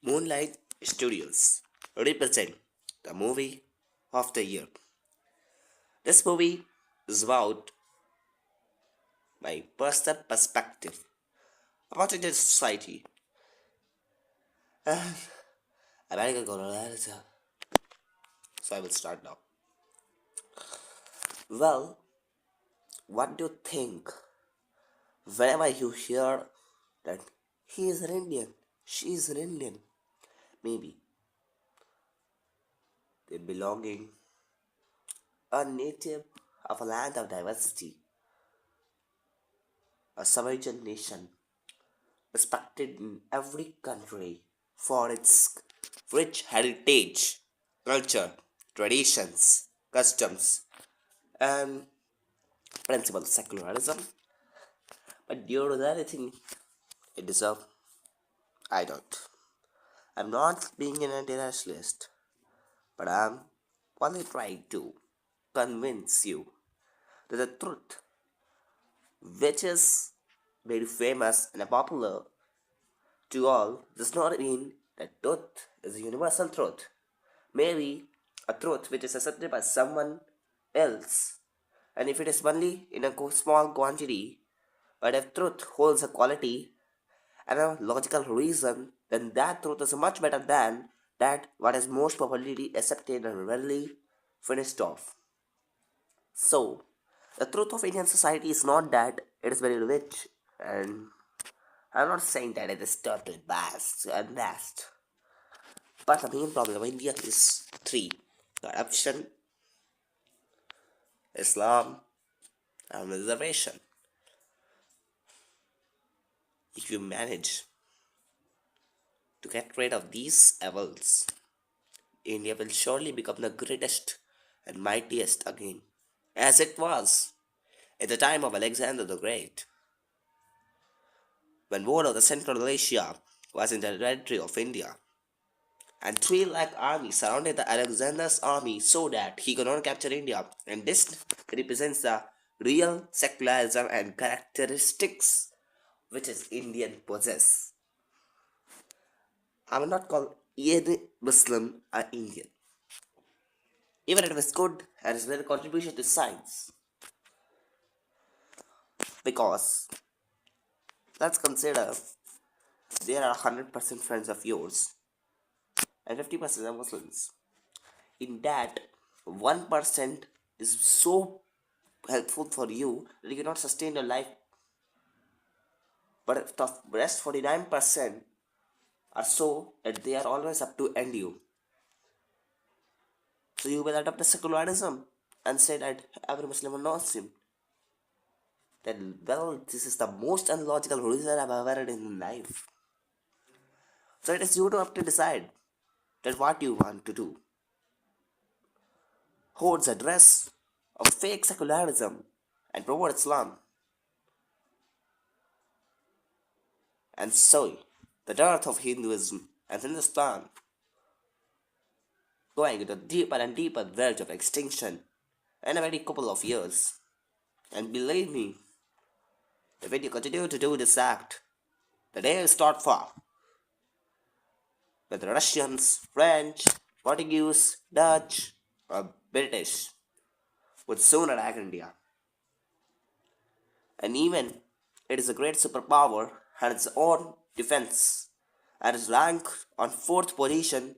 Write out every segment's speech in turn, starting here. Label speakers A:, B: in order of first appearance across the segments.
A: Moonlight Studios represent the movie of the year. This movie is about my personal perspective about Indian society. And American colonialism. So I will start now. Well, what do you think whenever you hear that he is an Indian, she is an Indian? Maybe they belonging a native of a land of diversity, a sovereign nation respected in every country for its rich heritage, culture, traditions, customs, and principles of secularism. But due to that, I think it deserves. I don't. I'm not being an anti-nationalist, but I'm only trying to convince you that the truth, which is very famous and popular to all, does not mean that truth is a universal truth. Maybe a truth which is accepted by someone else, and if it is only in a small quantity, but if truth holds a quality and a logical reason, then that truth is much better than that what is most popularly accepted and readily finished off. So, the truth of Indian society is not that it is very rich, and I'm not saying that it is totally vast and vast. But the main problem of India is three: corruption, Islam, and reservation. If you manage to get rid of these evils, India will surely become the greatest and mightiest again, as it was at the time of Alexander the Great, when whole of the Central Asia was in the territory of India, and 3 lakh army surrounded the Alexander's army so that he could not capture India, and this represents the real secularism and characteristics which is Indian possess. I will not call any Muslim an Indian, even if it was good and it's made a contribution to science. Because let's consider there are 100% friends of yours and 50% are Muslims. In that, 1% is so helpful for you that you cannot sustain your life. But if the rest 49% are so that they are always up to end you. So you will adopt the secularism and say that every Muslim is Muslim. Then, well, this is the most unlogical reason I've ever heard in life. So it is you to have to decide that what you want to do. Holds a dress of fake secularism and promote Islam. And so, the dearth of Hinduism and Hindustan going into deeper and deeper verge of extinction in a very couple of years. And believe me, if you continue to do this act, the day is not far. Whether Russians, French, Portuguese, Dutch, or British would soon attack India. And even it is a great superpower and its own defense, and is ranked on fourth position,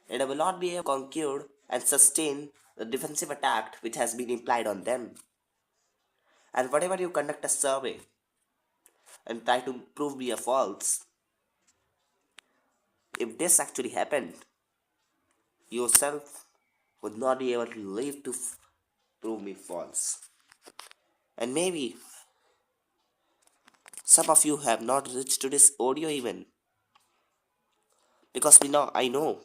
A: it will not be able to conquer and sustain the defensive attack which has been implied on them. And whatever you conduct a survey and try to prove me a false, if this actually happened, yourself would not be able to live to prove me false. And maybe some of you have not reached to this audio even because I know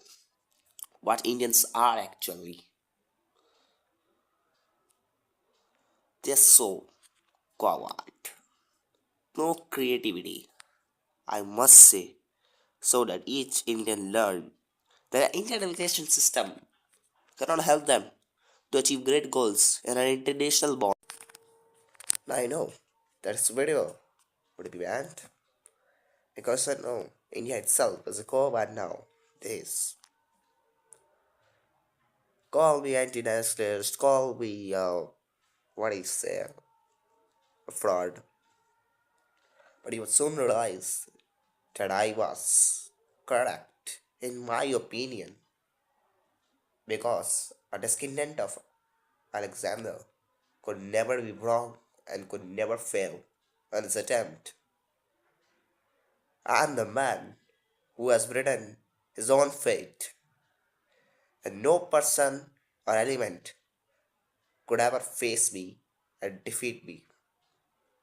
A: what Indians are actually. They're so coward. No creativity, I must say, so that each Indian learn that the Indian education system cannot help them to achieve great goals in an international bond. Now I know that this video would be banned because I know India itself is a co-ban now. This. Call me anti-nationalist, call me, what is say, a fraud. But you would soon realize that I was correct, in my opinion, because a descendant of Alexander could never be wrong and could never fail in his attempt. I am the man who has written his own fate, and no person or element could ever face me and defeat me.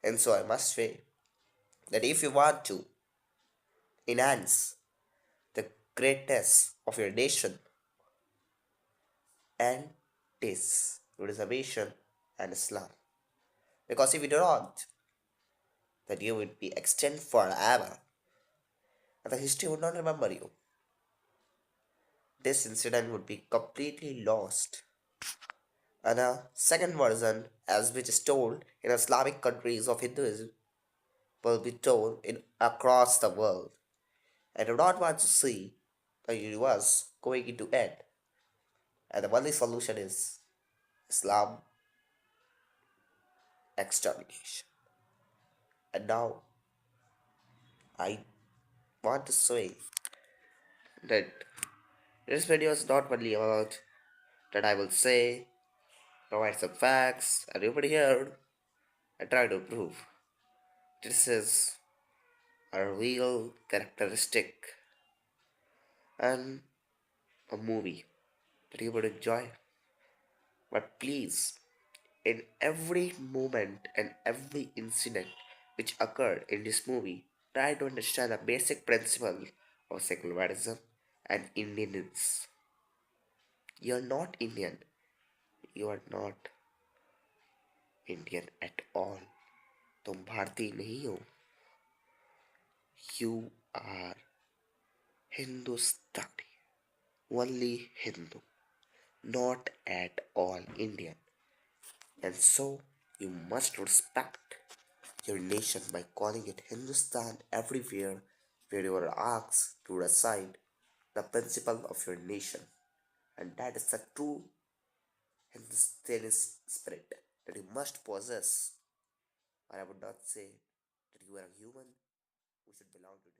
A: And so I must say that if you want to enhance the greatness of your nation and this reservation and Islam, because if you do not, then you will be extinct forever, and the history would not remember you. This incident would be completely lost. And a second version, as which is told in Islamic countries of Hinduism, will be told in across the world. I do not want to see the universe going into end, and the only solution is Islam extermination. And now I want to say that this video is not only about that I will say, provide some facts, and everybody here I try to prove this is a real characteristic and a movie that you would enjoy. But please, in every moment and every incident which occurred in this movie, try to understand the basic principle of secularism and Indianness. You're not Indian. You are not Indian at all. तुम भारतीय नहीं हो. You are Hindustani. Only Hindu. Not at all Indian. And so you must respect your nation by calling it Hindustan everywhere where you are asked to recite the principle of your nation. And that is the true Hindustani spirit that you must possess. Or I would not say that you are a human who should belong to